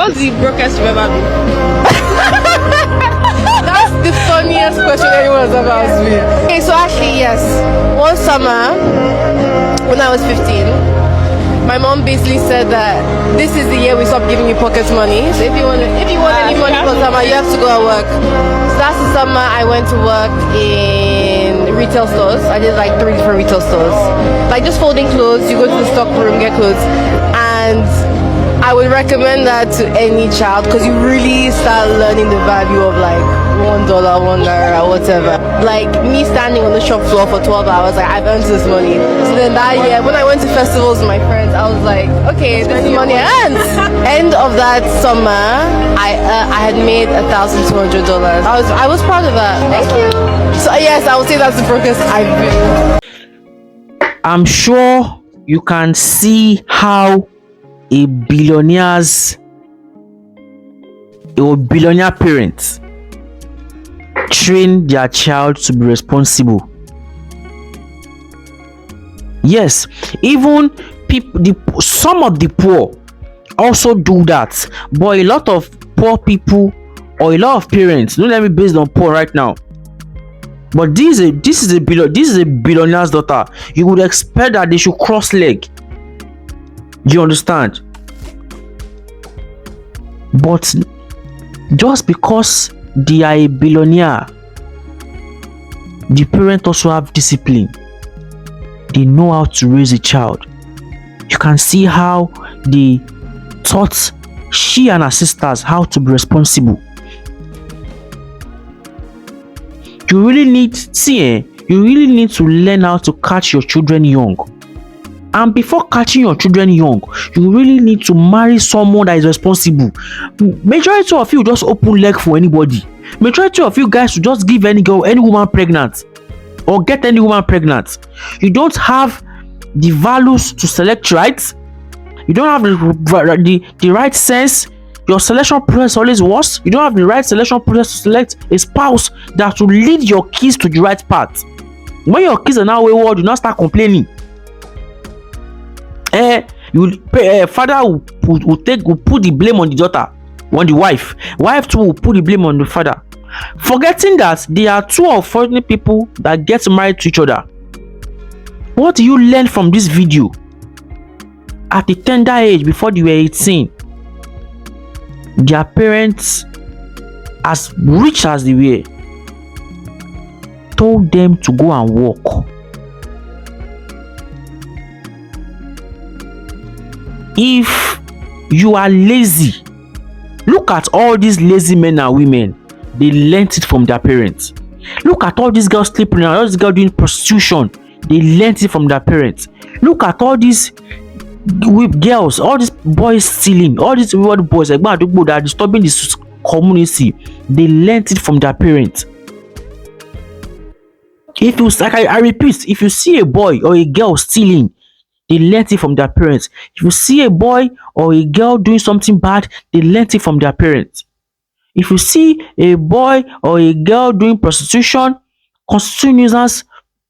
What's the brokest you've ever been? That's the funniest question anyone's ever asked me. Okay, so actually, yes. One summer, when I was 15, my mom basically said that this is the year we stop giving you pocket money. So if you want any money for summer, you have to go and work. So that's the summer I went to work in retail stores. I did like 3 different retail stores. Like just folding clothes, you go to the stock room, get clothes. And I would recommend that to any child because you really start learning the value of like $1, $1, whatever. Like me standing on the shop floor for 12 hours, like I've earned this money. So then that year, when I went to festivals with my friends, I was like, okay, this is money I earned. End of that summer, I had made $1,200. I was proud of that. Thank you. So yes, I would say that's the progress I've made. I'm sure you can see how a billionaire parent train their child to be responsible. Yes, even some of the poor also do that, but a lot of poor people or a lot of parents, don't let me based on poor right now, but this is a billionaire's daughter. You would expect that they should cross leg. Do you understand? But just because they are a billionaire, the parents also have discipline. They know how to raise a child. You can see how they taught she and her sisters how to be responsible. You really need to learn how to catch your children young. And before catching your children young, you really need to marry someone that is responsible. Majority of you just open leg for anybody. Majority of you guys will just give any woman pregnant or get any woman pregnant. You don't have the values to select right. You don't have the right sense. Your selection process always worse. You don't have the right selection process to select a spouse that will lead your kids to the right path. When your kids are now wayward, you now start complaining. Father will put the blame on the daughter, on the wife. Wife too will put the blame on the father, forgetting that there are two unfortunate people that get married to each other. What do you learn from this video? At a tender age, before they were 18, their parents, as rich as they were, told them to go and work. If you are lazy, look at all these lazy men and women. They learnt it from their parents. Look at all these girls sleeping around, all these girls doing prostitution. They learnt it from their parents. Look at all these girls, all these boys stealing, all these weird boys that are disturbing this community. They learnt it from their parents. If you, like I repeat, if you see a boy or a girl stealing, they learnt it from their parents. If you see a boy or a girl doing something bad, they learnt it from their parents. If you see a boy or a girl doing prostitution, constituting nuisance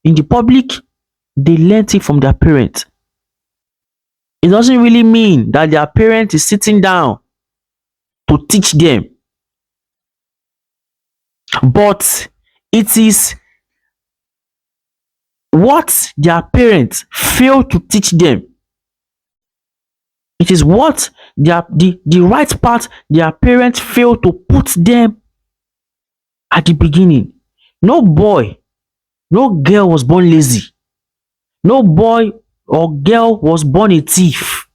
in the public, they learnt it from their parents. It doesn't really mean that their parent is sitting down to teach them, but it is what their parents fail to teach them. It is what the right path their parents fail to put them at the beginning. No boy, no girl was born lazy. No boy or girl was born a thief.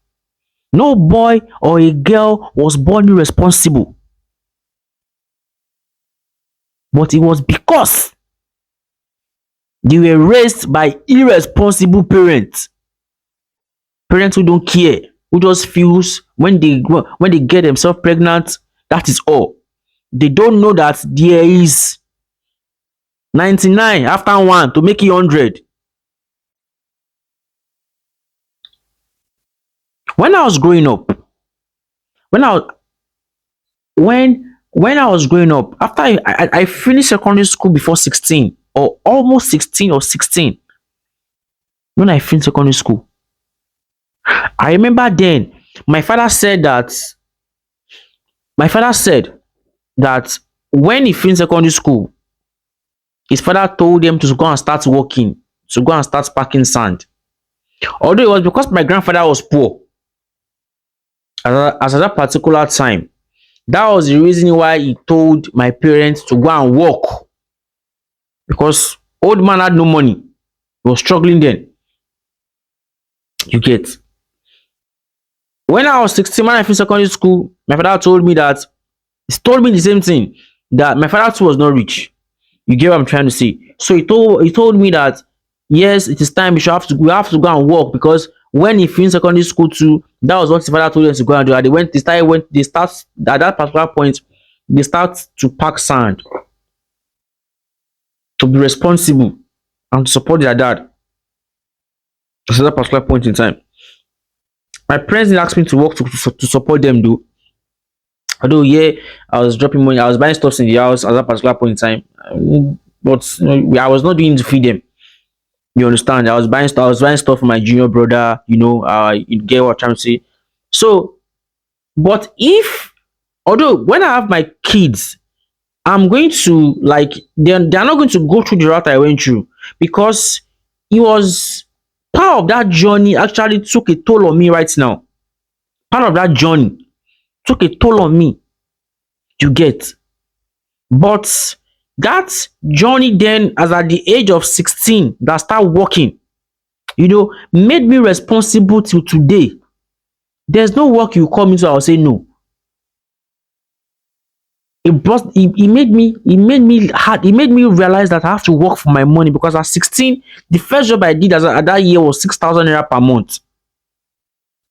No boy or a girl was born irresponsible. But it was because they were raised by irresponsible parents. Parents who don't care, who just feels when they get themselves pregnant, that is all. They don't know that there is 99 after 1 to make it 100. When I was growing up, when I was growing up, after I finished secondary school before 16, or almost 16 or 16, when I finished secondary school, I remember then my father said that My father said that when he finished secondary school, his father told him to go and start working, to go and start packing sand. Although it was because my grandfather was poor at that particular time. That was the reason why he told my parents to go and work, because old man had no money. He was struggling then. You get. When I was 16, when I finished secondary school, my father told me that he told me the same thing, that my father too was not rich. You get what I'm trying to say? So he told me that yes, it is time we have to go and work, because when he finished secondary school too, that was what his father told them to go and do. And they start at that particular point, they start to pack sand, to be responsible and to support their dad. At that particular point in time. My parents didn't ask me to work to support them though. Although yeah, I was dropping money, I was buying stuff in the house at that particular point in time. But I was not doing it to feed them. You understand? I was buying stuff for my junior brother, you get what I'm trying to say. So, but if although when I have my kids, I'm going to like they're not going to go through the route I went through, because it was part of that journey actually took a toll on me right now. Part of that journey took a toll on me. You get. But that journey then, as at the age of 16, that start working, made me responsible till today. There's no work you call me to, I'll say no. It made me realize that I have to work for my money, because at 16, the first job I did at that year was 6,000 naira per month.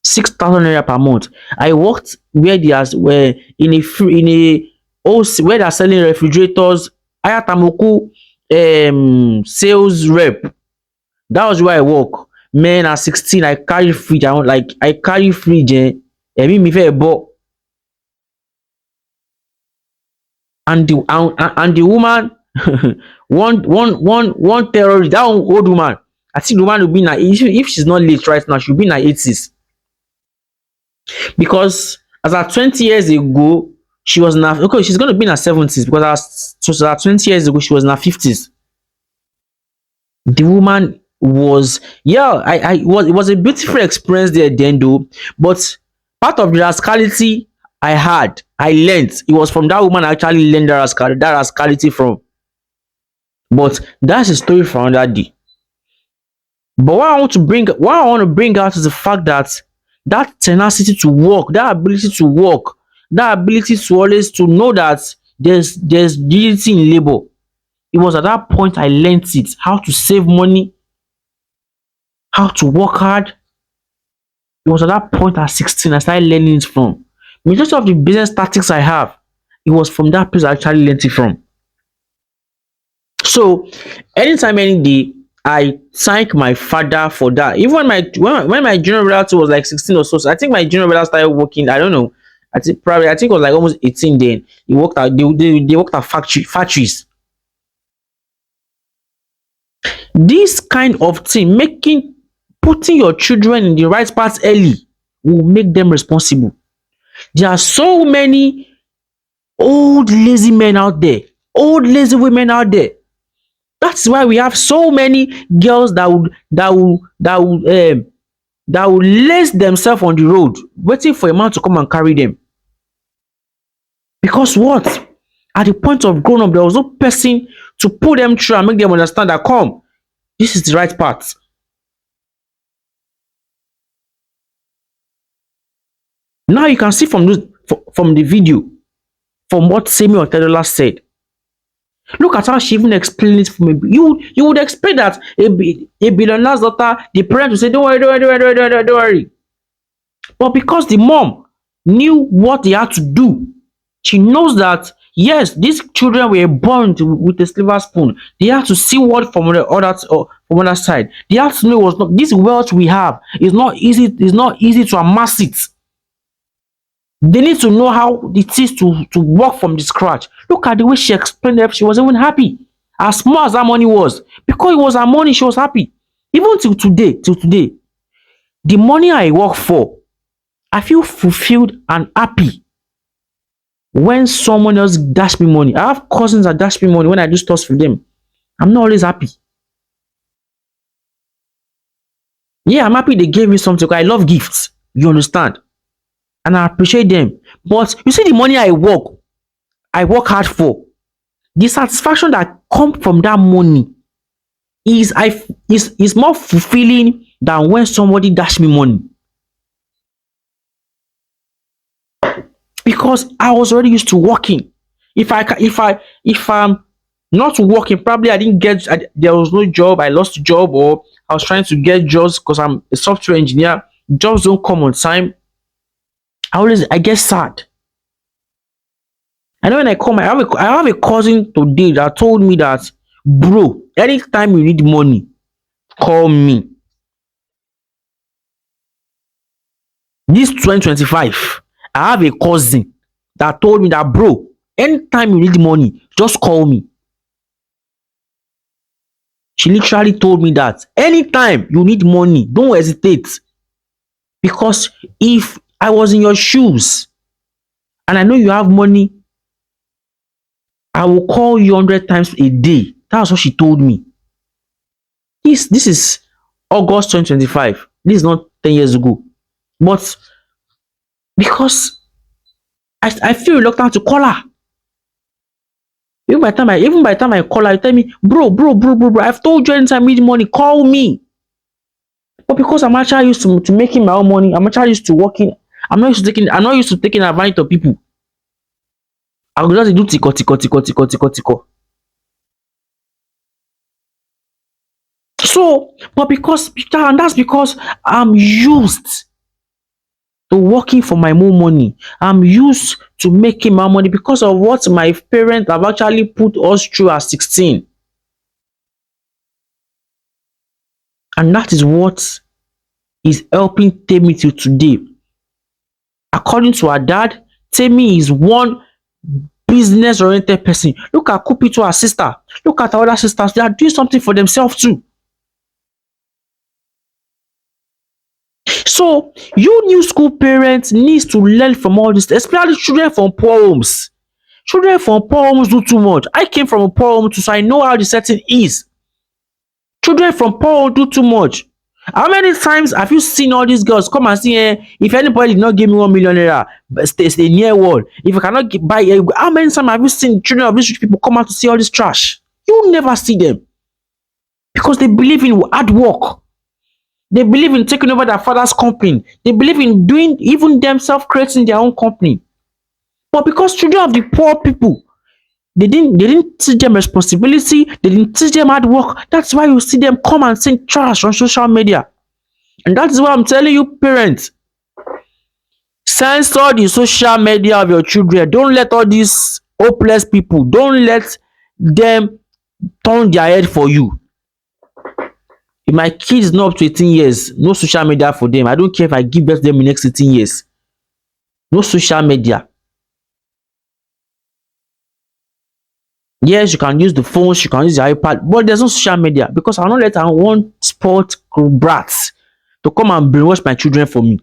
6,000 naira per month. I worked where were in a where they are selling refrigerators, Ayatamoku sales rep. That was where I work. Man, at 16, I carry fridge. I carry fridge. Emi mi fẹ́ bọ́. And the woman, one terrorist, that old woman. I think the woman will be in her, if she's not late right now, she'll be in her 80s. Because as at 20 years ago, she was now okay, she's gonna be in her 70s, because as 20 years ago, she was in her 50s. The woman was, yeah, it was a beautiful experience there then though. But part of the rascality I learned, it was from that woman I actually learned that rascality from. But that's a story for another day. But what I want to bring out is the fact that tenacity to work, that ability to work, that ability to always to know that there's dignity in labor. It was at that point I learned it, how to save money, how to work hard. It was at that point at 16 I started learning it from. Majority of the business tactics I have, it was from that place I actually learned it from. So anytime, any day, I thank my father for that. Even when my junior brother was like 16 or so, I think my junior brother started working. I don't know. I think it was like almost 18 then. He worked at they worked at factories. This kind of thing, putting your children in the right path early, will make them responsible. There are so many old lazy men out there, old lazy women out there. That's why we have so many girls that will lace themselves on the road, waiting for a man to come and carry them. Because what? At the point of grown up, there was no person to pull them through and make them understand that, come, this is the right path. Now you can see from the video, from what Temi Otedola said. Look at how she even explained it for me. You would expect that a billionaire's daughter, the parents would say, don't worry, don't worry, don't worry, don't worry. But because the mom knew what they had to do, she knows that yes, these children were born with a silver spoon. They have to see what from the other side. They have to know it was not this wealth we have. It's not easy. It's not easy to amass it. They need to know how it is to work from the scratch. Look at the way she explained it. She was even happy. As small as that money was, because it was her money, she was happy. Even till today, the money I work for, I feel fulfilled and happy. when someone else dash me money. I have cousins that dash me money when I do stuff for them. I'm not always happy. Yeah, I'm happy they gave me something. I love gifts. You understand? And I appreciate them. But you see, the money I work hard for, the satisfaction that come from that money is more fulfilling than when somebody dash me money. Because I was already used to working. If I'm not working, probably I didn't get there was no job, I lost a job, or I was trying to get jobs because I'm a software engineer. Jobs don't come on time. I get sad. I know when I come, I have a cousin today that told me that, bro, anytime you need money, call me. This 2025, I have a cousin that told me that, bro, anytime you need money, just call me. She literally told me that anytime you need money, don't hesitate. Because if I was in your shoes and I know you have money, I will call you 100 times a day. That's what she told me. This is August 2025. This is not 10 years ago. But because I feel reluctant to call her. Even by the time I call her, you tell me, bro, I've told you anytime you need money, call me. But because I'm actually used to making my own money, I'm actually used to working. I'm not used to taking advantage of people. I will just do tiko. So, but that's because I'm used to working for my own money. I'm used to making my money because of what my parents have actually put us through at 16. And that is what is helping Temi till today. According to her dad, Temi is one business-oriented person. Look at Kupito, her sister. Look at her other sisters. They are doing something for themselves too. So, you new school parents needs to learn from all this, especially children from poor homes. Children from poor homes do too much. I came from a poor home too, so I know how the setting is. Children from poor homes do too much. How many times have you seen all these girls come and say, if anybody did not give me 1 million naira, stay near wall. If you cannot buy, how many times have you seen children of these rich people come out to see all this trash? You never see them because they believe in hard work. They believe in taking over their father's company. They believe in doing even themselves creating their own company. But because children of the poor people, they didn't teach them responsibility, they didn't teach them hard work. That's why you see them come and sing trash on social media. And that is why I'm telling you, parents, censor the social media of your children. Don't let all these hopeless people, don't let them turn their head for you. If my kid is not up to 18 years, no social media for them. I don't care if I give birth to them in the next 18 years. No social media. Yes, you can use the phones, you can use the iPad, but there's no social media because I'll not let one sport brats to come and brainwash my children for me.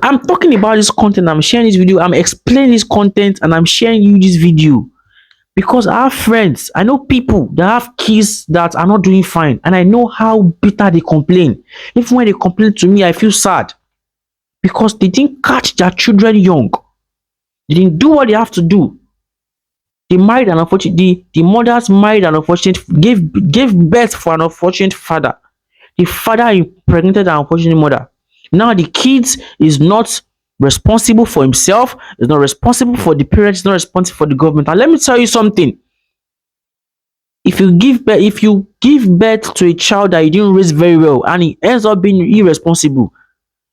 I'm talking about this content, I'm sharing this video, I'm explaining this content, and I'm sharing you this video because I have friends, I know people that have kids that are not doing fine, and I know how bitter they complain. Even when they complain to me, I feel sad because they didn't catch their children young. They didn't do what they have to do. They married an unfortunate, the mothers married an unfortunate, gave birth for an unfortunate father. The father impregnated an unfortunate mother. Now the kids is not responsible for himself, is not responsible for the parents, is not responsible for the government. And let me tell you something. If you give birth to a child that you didn't raise very well and he ends up being irresponsible,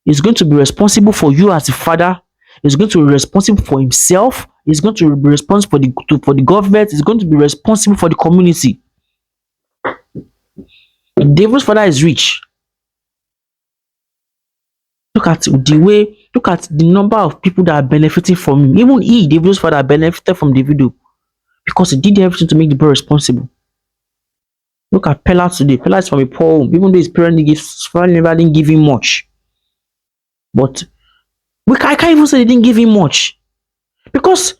he's going to be responsible for you as a father. He's going to be responsible for himself. He's going to be responsible for the government. He's going to be responsible for the community. David's father is rich. Look at the number of people that are benefiting from him. Even David's father, benefited from the video because he did everything to make the boy responsible. Look at Pella today. Pella is from a poor home, even though his parents didn't give him much. But I can't even say they didn't give him much. because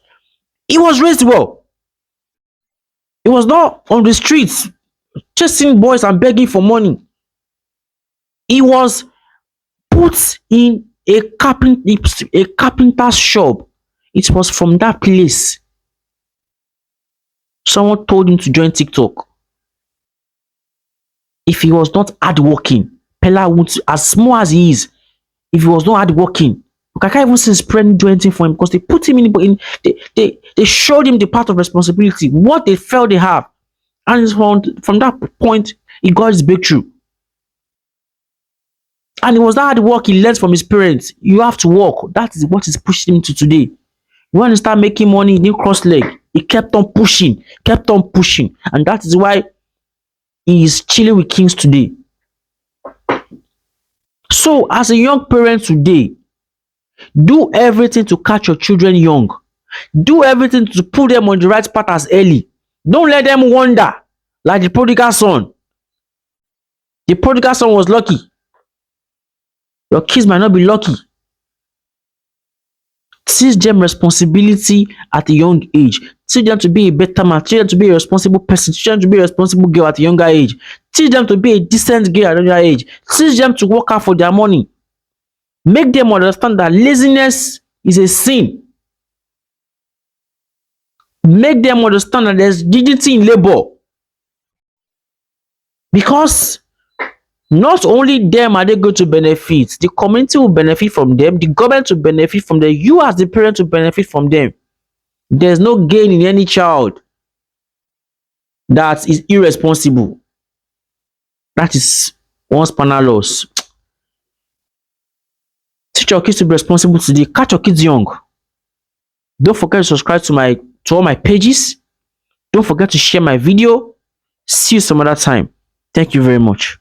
he was raised well. He was not on the streets chasing boys and begging for money. He was put in a carpenter's shop. It was from that place someone told him to join TikTok. If he was not hardworking, Pella would, as small as he is, if he was not hardworking, I can't even see his parents do anything for him because they put him they showed him the part of responsibility, what they felt they have. And it's from that point, he got his breakthrough. And it was that hard work he learned from his parents. You have to work. That is what is pushing him to today. You want to start making money, he didn't cross leg. He kept on pushing, kept on pushing. And that is why he is chilling with kings today. So, as a young parent today, do everything to catch your children young. Do everything to put them on the right path as early. Don't let them wander like the prodigal son. The prodigal son was lucky. Your kids might not be lucky. Teach them responsibility at a young age. Teach them to be a better man. Teach them to be a responsible person. Teach them to be a responsible girl at a younger age. Teach them to be a decent girl at a younger age. Teach them to work out for their money. Make them understand that laziness is a sin. Make them understand that there's dignity in labor. Because not only them are they going to benefit, the community will benefit from them, the government will benefit from them, you as the parent will benefit from them. There's no gain in any child that is irresponsible. That is one spanner loss. Teach your kids to be responsible today. Catch your kids young. Don't forget to subscribe to all my pages. Don't forget to share my video. See you some other time. Thank you very much.